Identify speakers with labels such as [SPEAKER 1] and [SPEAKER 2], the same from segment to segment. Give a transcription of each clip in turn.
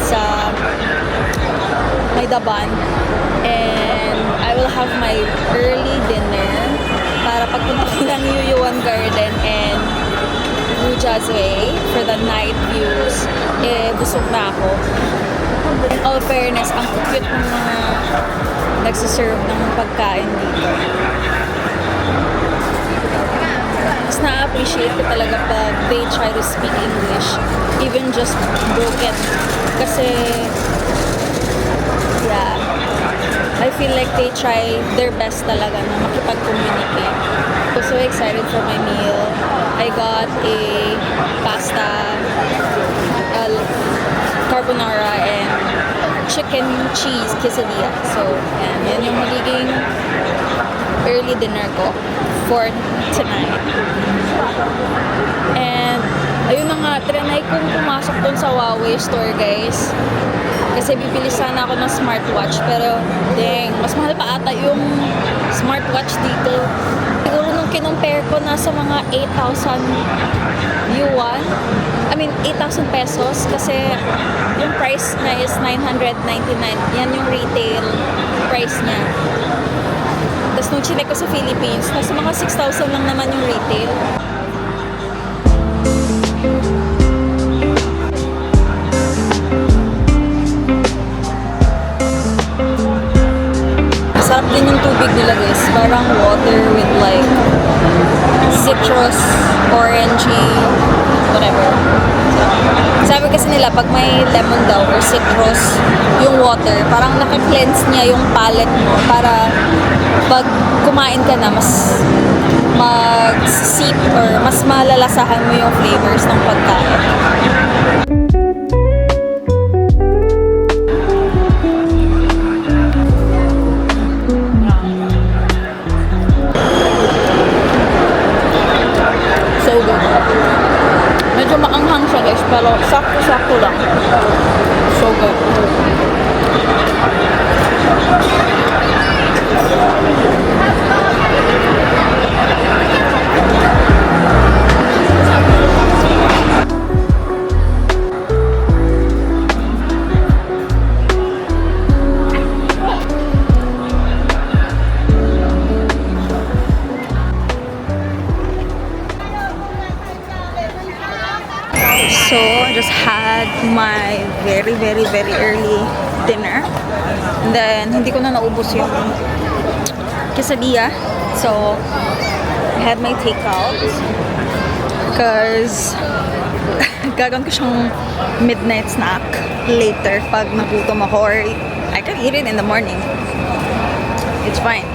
[SPEAKER 1] sa may Daban. And I will have my early dinner para pagpunta ko ng Yuyuan Garden and Blue Jazzway for the night views. Busog na ako. In all fairness, ang cute ng mga nagsiserve ng pagkain dito. Mas na-appreciate ko talaga pag they try to speak English, even just broken. Kasi, yeah, I feel like they try their best talaga na makipag-communicate. I'm so excited for my meal. I got a pasta, carbonara, and chicken cheese quesadilla. So, yan yung magiging early dinner ko for tonight. And, ayun na nga, trinay kong pumasok dun sa Huawei store, guys. Kasi bibili sana ako ng smartwatch, pero dang, mas mahal pa ata yung smartwatch dito. Siguro nung kinumpare ko, nasa mga 8,000 yuan. I mean, 8,000 pesos kasi yung price niya is 999. Yan yung retail price niya. Tapos nung chinek ko sa Philippines, nasa mga 6,000 lang naman yung retail. Sarap din yung tubig nila, guys. Parang water with like citrus, orangey, whatever. So, sabi kasi nila, pag may lemon daw or citrus yung water, parang naka-cleanse niya yung palate mo para pag kumain ka na, mas mag-sip or mas malalasahan mo yung flavors ng pagkain. So good. Medyo maanghang siya, guys, pero sakto-sakto lang. So good. So, I just had my very early dinner. And then, hindi ko na naubos yung quesadilla. So, I had my takeout. Because, gagawin ko siyang midnight snack later pag nagutom ako. Or I can eat it in the morning. It's fine.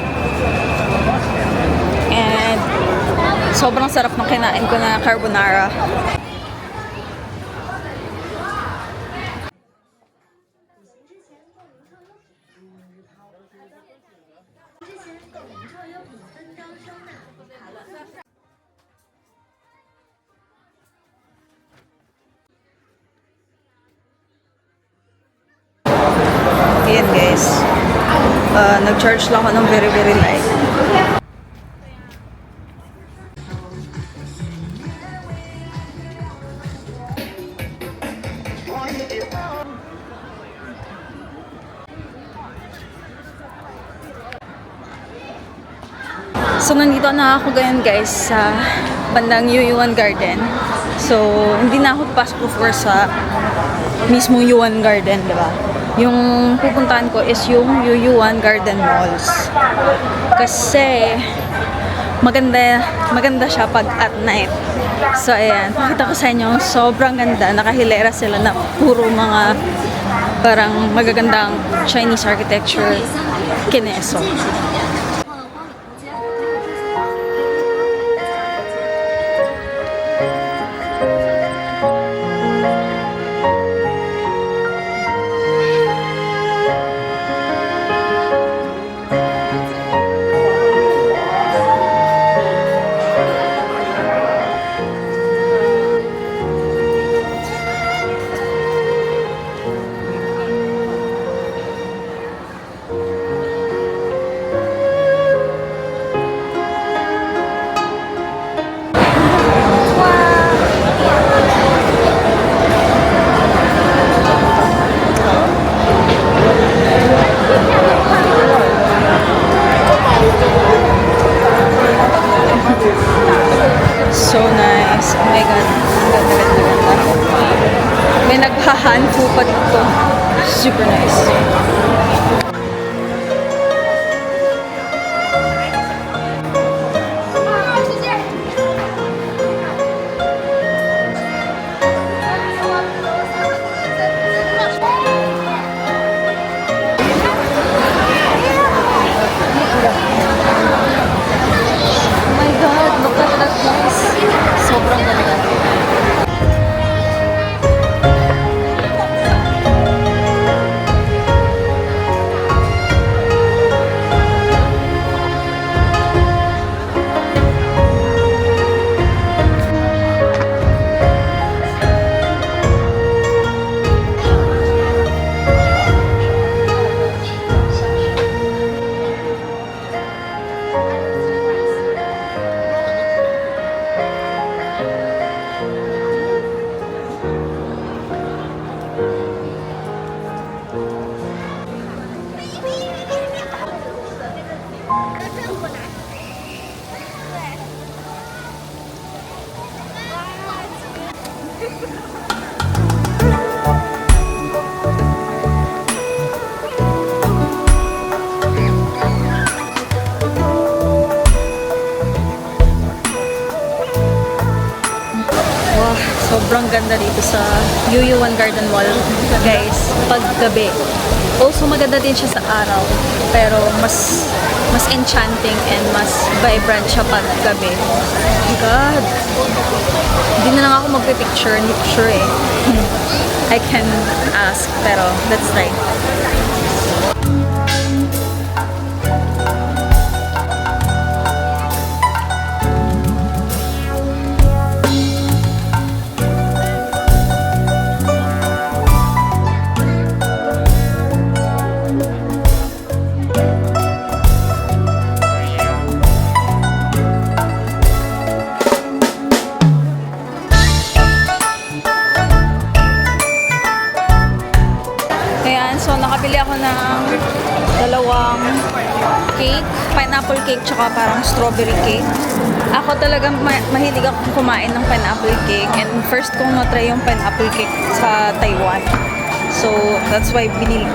[SPEAKER 1] And, sobrang sarap nung kinain ko na carbonara. Ayan, guys. Nag-charge lang ako ng very light. So, nandito na ako ngayon, guys, sa bandang Yuyuan Garden. So, hindi na ako pasok before sa mismong Yuyuan Garden, diba? Yung pupuntahan ko is yung Yuyuan Garden Malls. Kasi, maganda siya pag at night. So, ayan. Pakita ko sa inyo, sobrang ganda. Nakahilera sila na puro mga parang magagandang Chinese architecture kineso. super nice. Oh my God, look at that place. Sobrang ganda. Wow, sobrang ganda dito sa UU1 Garden Mall, guys, paggabi. Also, maganda din siya sa araw, pero mas enchanting and mas vibrant siya paggabi. Oh my God! Hindi na lang ako magpipicture, hindi ko sure eh. I can ask, pero let's try. Ayan, so nakabili ako ng dalawang cake, pineapple cake, tsaka parang strawberry cake. Ako talagang mahilig akong kumain ng pineapple cake, and first kong na-try yung pineapple cake sa Taiwan. So, that's why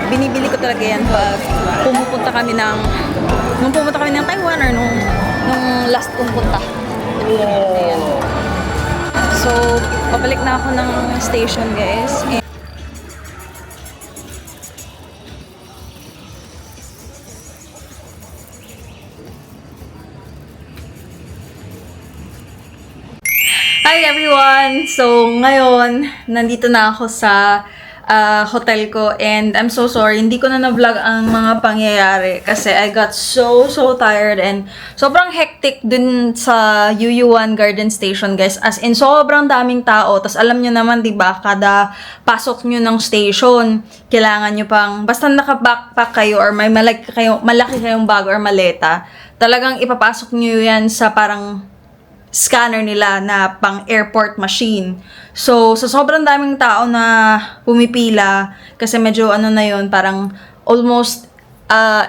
[SPEAKER 1] binibili ko talaga yan pag nung pumunta kami ng Taiwan or nung last kong punta. Ayan. So, pabalik na ako ng station, guys. Hi everyone! So, ngayon, nandito na ako sa hotel ko, and I'm so sorry, hindi ko na na-vlog ang mga pangyayari kasi I got so tired, and sobrang hectic dun sa UU1 Garden Station, guys. As in, sobrang daming tao. Tas alam nyo naman, diba, kada pasok nyo ng station, kailangan nyo pang, basta naka-backpack kayo or may malaki kayong bag or maleta, talagang ipapasok nyo yan sa parang scanner nila na pang airport machine. So, sa sobrang daming tao na pumipila, kasi medyo ano na yun, parang almost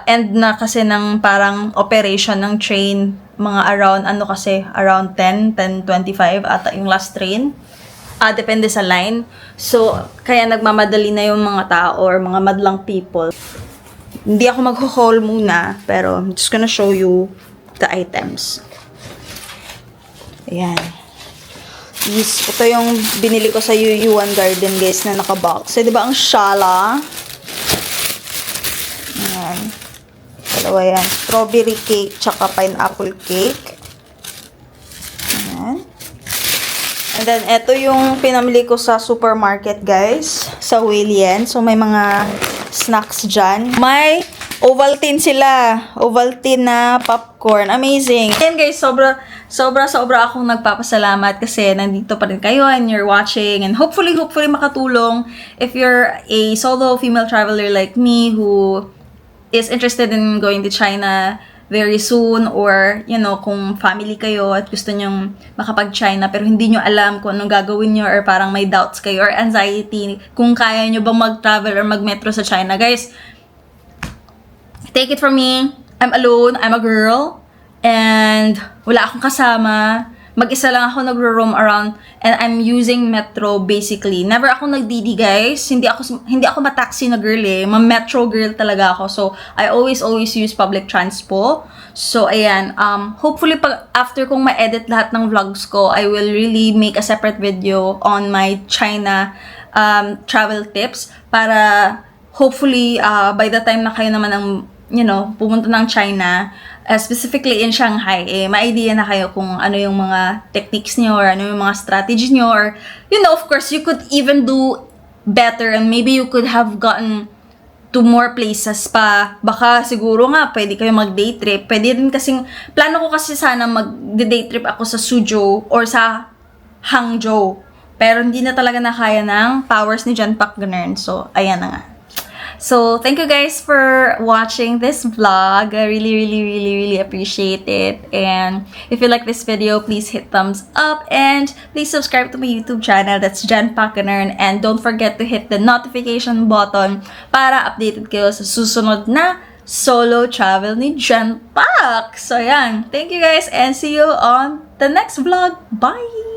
[SPEAKER 1] end na kasi ng parang operation ng train, mga around 10:25 ata yung last train. Depende sa line. So, kaya nagmamadali na yung mga tao or mga madlang people. Hindi ako mag-haul muna, pero I'm just gonna show you the items. Ayan. Ito yung binili ko sa UU1 Garden, guys, na naka-box. So, diba ang shala? Ayan. Dalawa yan. Strawberry cake, tsaka pineapple cake. Ayan. And then, ito yung pinamili ko sa supermarket, guys. Sa William. So, may mga snacks dyan. May Ovaltine sila. Ovaltine na popcorn. Amazing. Ayan, guys, sobra akong nagpapasalamat kasi nandito pa rin kayo and you're watching, and hopefully makatulong if you're a solo female traveler like me who is interested in going to China very soon, or you know, kung family kayo at gusto nyong makapag-China pero hindi nyo alam kung anong gagawin nyo, or parang may doubts kayo or anxiety kung kaya nyo bang mag-travel or mag-metro sa China. Guys, take it from me, I'm alone, I'm a girl, and wala akong kasama. mag-isa lang ako nagro-roam around and I'm using metro basically. Never ako nagdidi guys. Hindi ako ma-taxi na girl eh. Ma-metro girl talaga ako. So, I always use public transpo. So, ayan. Hopefully, after kong ma-edit lahat ng vlogs ko, I will really make a separate video on my China travel tips para hopefully, by the time na kayo naman ang, pumunta ng China, specifically in Shanghai, ma-idea na kayo kung ano yung mga techniques nyo or ano yung mga strategy nyo or, of course, you could even do better and maybe you could have gotten to more places pa. Baka siguro nga, pwede kayo mag-day trip. Pwede rin kasing, plano ko kasi sana mag-day trip ako sa Suzhou or sa Hangzhou. Pero hindi na talaga nakaya ng powers ni John Pak ganun. So, ayan na nga. So, thank you guys for watching this vlog. I really appreciate it. And if you like this video, please hit thumbs up and please subscribe to my YouTube channel. That's Jen Pakanern. And don't forget to hit the notification button para updated kayo sa susunod na solo travel ni Jen Pak. So, yan. Thank you guys and see you on the next vlog. Bye!